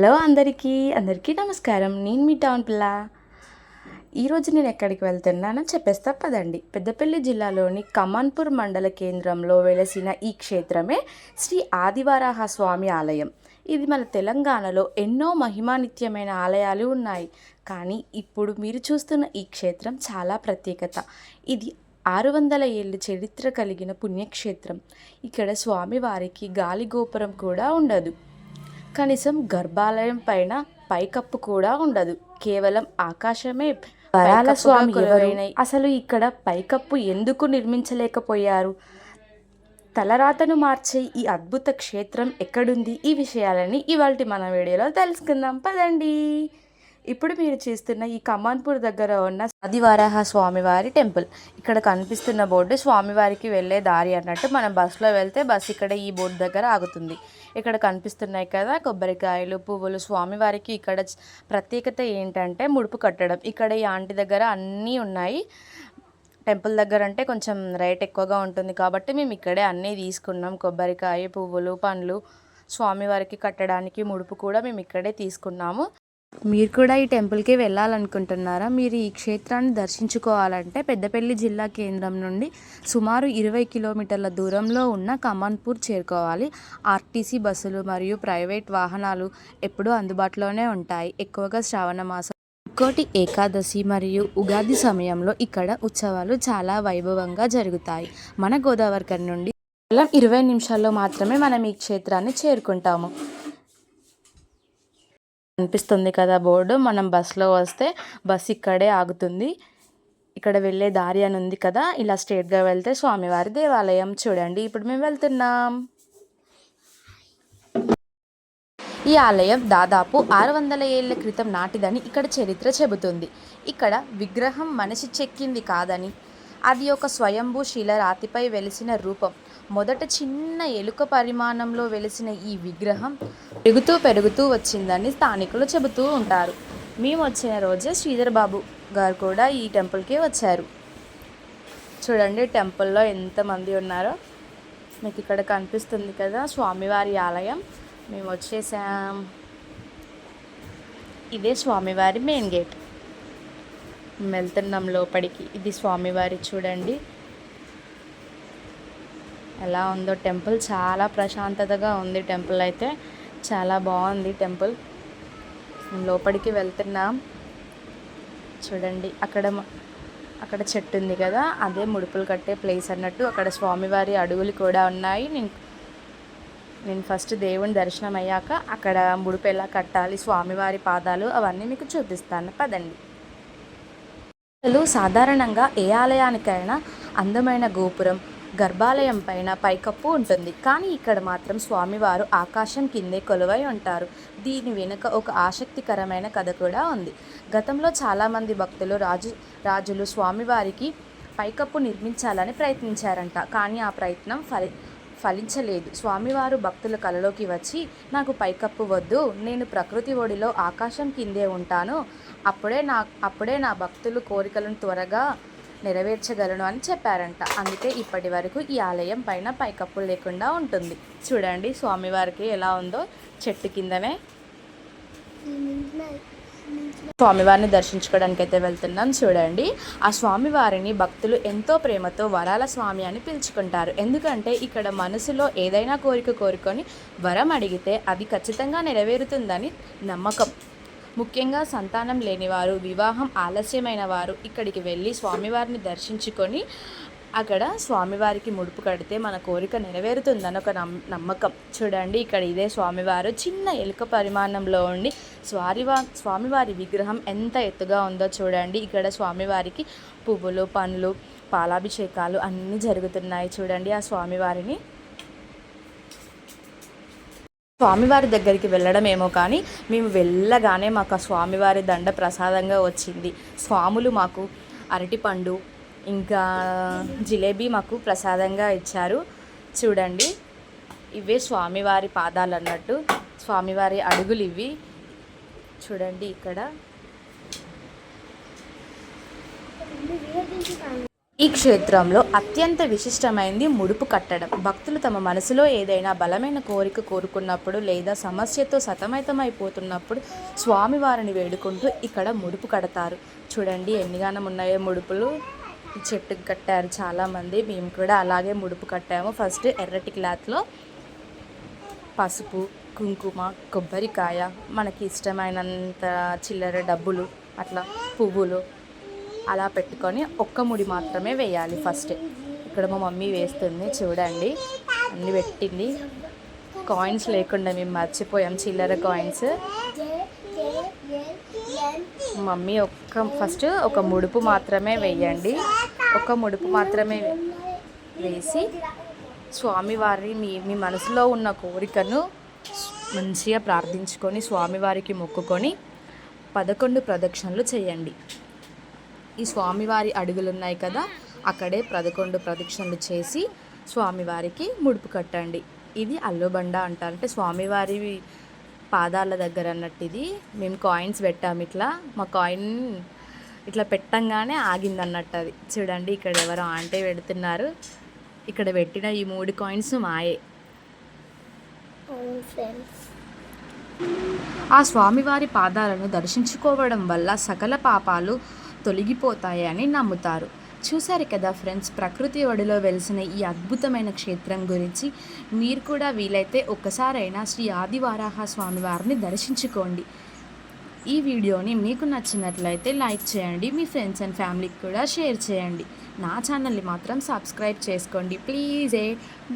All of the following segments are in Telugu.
హలో అందరికీ నమస్కారం. నేను మీ టౌన్ పిల్ల. ఈరోజు నేను ఎక్కడికి వెళ్తున్నానో చెప్పేస్తా పదండి. పెద్దపల్లి జిల్లాలోని కమాన్పూర్ మండల కేంద్రంలో వెలసిన ఈ క్షేత్రమే శ్రీ ఆదివరాహ స్వామి ఆలయం. ఇది మన తెలంగాణలో ఎన్నో మహిమానిత్యమైన ఆలయాలు ఉన్నాయి. కానీ ఇప్పుడు మీరు చూస్తున్న ఈ క్షేత్రం చాలా ప్రత్యేకత. ఇది 600 ఏళ్ళు చరిత్ర కలిగిన పుణ్యక్షేత్రం. ఇక్కడ స్వామివారికి గాలి గోపురం కూడా ఉండదు. కనీసం గర్భాలయం పైన పైకప్పు కూడా ఉండదు. కేవలం ఆకాశమే. వరాల స్వామి ఎవరైనా అసలు ఇక్కడ పైకప్పు ఎందుకు నిర్మించలేకపోయారు? తలరాతను మార్చే ఈ అద్భుత క్షేత్రం ఎక్కడుంది? ఈ విషయాలని ఇవాల్టి మన వీడియోలో తెలుసుకుందాం పదండి. ఇప్పుడు మీరు చూస్తున్న ఈ కమాన్పూర్ దగ్గర ఉన్న ఆదివరాహ స్వామివారి టెంపుల్. ఇక్కడ కనిపిస్తున్న బోర్డు స్వామివారికి వెళ్ళే దారి అన్నట్టు. మనం బస్సులో వెళ్తే బస్సు ఇక్కడ ఈ బోర్డు దగ్గర ఆగుతుంది. ఇక్కడ కనిపిస్తున్నాయి కదా కొబ్బరికాయలు, పువ్వులు. స్వామివారికి ఇక్కడ ప్రత్యేకత ఏంటంటే ముడుపు కట్టడం. ఇక్కడ ఈ ఆంటీ దగ్గర అన్నీ ఉన్నాయి. టెంపుల్ దగ్గర అంటే కొంచెం రేట్ ఎక్కువగా ఉంటుంది కాబట్టి మేము ఇక్కడే అన్నీ తీసుకున్నాం. కొబ్బరికాయ, పువ్వులు, పండ్లు. స్వామివారికి కట్టడానికి ముడుపు కూడా మేము ఇక్కడే తీసుకున్నాము. మీరు కూడా ఈ టెంపుల్కి వెళ్ళాలనుకుంటున్నారా? మీరు ఈ క్షేత్రాన్ని దర్శించుకోవాలంటే పెద్దపల్లి జిల్లా కేంద్రం నుండి సుమారు 20 కిలోమీటర్ల దూరంలో ఉన్న కమాన్పూర్ చేరుకోవాలి. ఆర్టీసీ బస్సులు మరియు ప్రైవేట్ వాహనాలు ఎప్పుడూ అందుబాటులోనే ఉంటాయి. ఎక్కువగా శ్రావణ మాసం, కోటి ఏకాదశి మరియు ఉగాది సమయంలో ఇక్కడ ఉత్సవాలు చాలా వైభవంగా జరుగుతాయి. మన గోదావరి నుండి కేవలం 20 నిమిషాల్లో మాత్రమే మనం ఈ క్షేత్రాన్ని చేరుకుంటాము. కనిపిస్తుంది కదా బోర్డు. మనం బస్సులో వస్తే బస్సు ఇక్కడే ఆగుతుంది. ఇక్కడ వెళ్ళే దారి అని ఉంది కదా, ఇలా స్ట్రేట్గా వెళ్తే స్వామివారి దేవాలయం. చూడండి ఇప్పుడు మేము వెళ్తున్నాం. ఈ ఆలయం దాదాపు 600 ఏళ్ల క్రితం నాటిదని ఇక్కడ చరిత్ర చెబుతుంది. ఇక్కడ విగ్రహం మనిషి చెక్కింది కాదని, అది ఒక స్వయంభూ శిలరాతిపై వెలిసిన రూపం. మొదట చిన్న ఎలుక పరిమాణంలో వెలిసిన ఈ విగ్రహం పెరుగుతూ వచ్చిందని స్థానికులు చెబుతూ ఉంటారు. మేము వచ్చిన రోజే శ్రీధర్ బాబు గారు కూడా ఈ టెంపుల్కి వచ్చారు. చూడండి టెంపుల్లో ఎంతమంది ఉన్నారో మీకు ఇక్కడ కనిపిస్తుంది కదా స్వామివారి ఆలయం. మేము వచ్చేసాం. ఇదే స్వామివారి మెయిన్ గేట్. వెళ్తున్నాం లోపలికి. ఇది స్వామివారి. చూడండి ఎలా ఉందో టెంపుల్. చాలా ప్రశాంతతగా ఉంది టెంపుల్ అయితే. చాలా బాగుంది టెంపుల్. మేము లోపలికి వెళ్తున్నాం. చూడండి అక్కడ చెట్టు ఉంది కదా, అదే ముడుపులు కట్టే ప్లేస్ అన్నట్టు. అక్కడ స్వామివారి అడుగులు కూడా ఉన్నాయి. నేను ఫస్ట్ దేవుని దర్శనం అయ్యాక అక్కడ ముడుపు ఎలా కట్టాలి, స్వామివారి పాదాలు అవన్నీ మీకు చూపిస్తాను పదండి. అసలు సాధారణంగా ఏ ఆలయానికైనా అందమైన గోపురం, గర్భాలయం పైన పైకప్పు ఉంటుంది. కానీ ఇక్కడ మాత్రం స్వామివారు ఆకాశం కిందే కొలువై ఉంటారు. దీని వెనుక ఒక ఆసక్తికరమైన కథ కూడా ఉంది. గతంలో చాలామంది భక్తులు రాజులు స్వామివారికి పైకప్పు నిర్మించాలని ప్రయత్నించారంట. కానీ ఆ ప్రయత్నం ఫలించలేదు. స్వామివారు భక్తుల కలలోకి వచ్చి, నాకు పైకప్పు వద్దు, నేను ప్రకృతి ఒడిలో ఆకాశం కిందే ఉంటాను, అప్పుడే నా భక్తులు కోరికలను త్వరగా నెరవేర్చగలను అని చెప్పారంట. అందుకే ఇప్పటి వరకు ఈ ఆలయం పైన పైకప్పు లేకుండా ఉంటుంది. చూడండి స్వామివారికి ఎలా ఉందో, చెట్టు కిందనే. స్వామివారిని దర్శించుకోవడానికి అయితే వెళ్తున్నాం. చూడండి ఆ స్వామివారిని భక్తులు ఎంతో ప్రేమతో వరాల స్వామి అని పిలుచుకుంటారు. ఎందుకంటే ఇక్కడ మనసులో ఏదైనా కోరిక కోరుకొని వరం అడిగితే అది ఖచ్చితంగా నెరవేరుతుందని నమ్మకం. ముఖ్యంగా సంతానం లేనివారు, వివాహం ఆలస్యమైన వారు ఇక్కడికి వెళ్ళి స్వామివారిని దర్శించుకొని అక్కడ స్వామివారికి ముడుపు కడితే మన కోరిక నెరవేరుతుందని ఒక నమ్మకం. చూడండి ఇక్కడ ఇదే స్వామివారు చిన్న ఎలుక పరిమాణంలో ఉండి స్వామివారి విగ్రహం ఎంత ఎత్తుగా ఉందో చూడండి. ఇక్కడ స్వామివారికి పువ్వులు, పండ్లు, పాలాభిషేకాలు అన్నీ జరుగుతున్నాయి. చూడండి ఆ స్వామివారిని. స్వామివారి దగ్గరికి వెళ్ళడం ఏమో కానీ మేము వెళ్ళగానే మాకు ఆ స్వామివారి దండ ప్రసాదంగా వచ్చింది. స్వాములు మాకు అరటిపండు ఇంకా జిలేబీ మాకు ప్రసాదంగా ఇచ్చారు. చూడండి ఇవే స్వామివారి పాదాలు అన్నట్టు, స్వామివారి అడుగులు ఇవి. చూడండి ఇక్కడ ఈ క్షేత్రంలో అత్యంత విశిష్టమైనది ముడుపు కట్టడం. భక్తులు తమ మనసులో ఏదైనా బలమైన కోరిక కోరుకున్నప్పుడు లేదా సమస్యతో సతమతమైపోతున్నప్పుడు స్వామివారిని వేడుకుంటూ ఇక్కడ ముడుపు కడతారు. చూడండి ఎన్నిగానం ఉన్నాయో ముడుపులు. ఈ చెట్టుకు కట్టారు చాలామంది. మేము కూడా అలాగే ముడుపు కట్టాము. ఫస్ట్ ఎర్రటి క్లాత్లో పసుపు, కుంకుమ, కొబ్బరికాయ, మనకి ఇష్టమైనంత చిల్లర డబ్బులు, అట్లా పువ్వులు అలా పెట్టుకొని ఒక్క ముడి మాత్రమే వేయాలి ఫస్ట్. ఇక్కడ మా మమ్మీ వేస్తుంది చూడండి, అన్నీ పెట్టింది. కాయిన్స్ లేకుండా మేము మర్చిపోయాం, చిల్లర కాయిన్స్. మమ్మీ ఫస్ట్ ఒక ముడుపు మాత్రమే వేయండి. ఒక ముడుపు మాత్రమే వేసి స్వామివారి మీ మనసులో ఉన్న కోరికను మంచిగా ప్రార్థించుకొని స్వామివారికి మొక్కుకొని 11 ప్రదక్షిణలు చేయండి. ఈ స్వామివారి అడుగులు ఉన్నాయి కదా, అక్కడే 11 ప్రదక్షిణలు చేసి స్వామివారికి ముడుపు కట్టండి. ఇది అల్లుబండ అంటారు, అంటే స్వామివారి పాదాల దగ్గర అన్నట్టు. ఇది మేము కాయిన్స్ పెట్టాము, ఇట్లా మా కాయిన్ ఇట్లా పెట్టంగానే ఆగింది అన్నట్టు. అది చూడండి, ఇక్కడ ఎవరో ఆంటే పెడుతున్నారు. ఇక్కడ పెట్టిన ఈ 3 కాయిన్స్ మాయే. ఆ స్వామివారి పాదాలను దర్శించుకోవడం వల్ల సకల పాపాలు తొలగిపోతాయని నమ్ముతారు. చూశారు కదా ఫ్రెండ్స్, ప్రకృతి ఒడిలో వెలిసిన ఈ అద్భుతమైన క్షేత్రం గురించి. మీరు కూడా వీలైతే ఒక్కసారైనా శ్రీ ఆదివరాహ స్వామివారిని దర్శించుకోండి. ఈ వీడియోని మీకు నచ్చినట్లయితే లైక్ చేయండి, మీ ఫ్రెండ్స్ అండ్ ఫ్యామిలీకి కూడా షేర్ చేయండి. నా ఛానల్ని మాత్రం సబ్స్క్రైబ్ చేసుకోండి ప్లీజ్.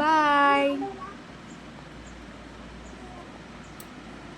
బాయ్.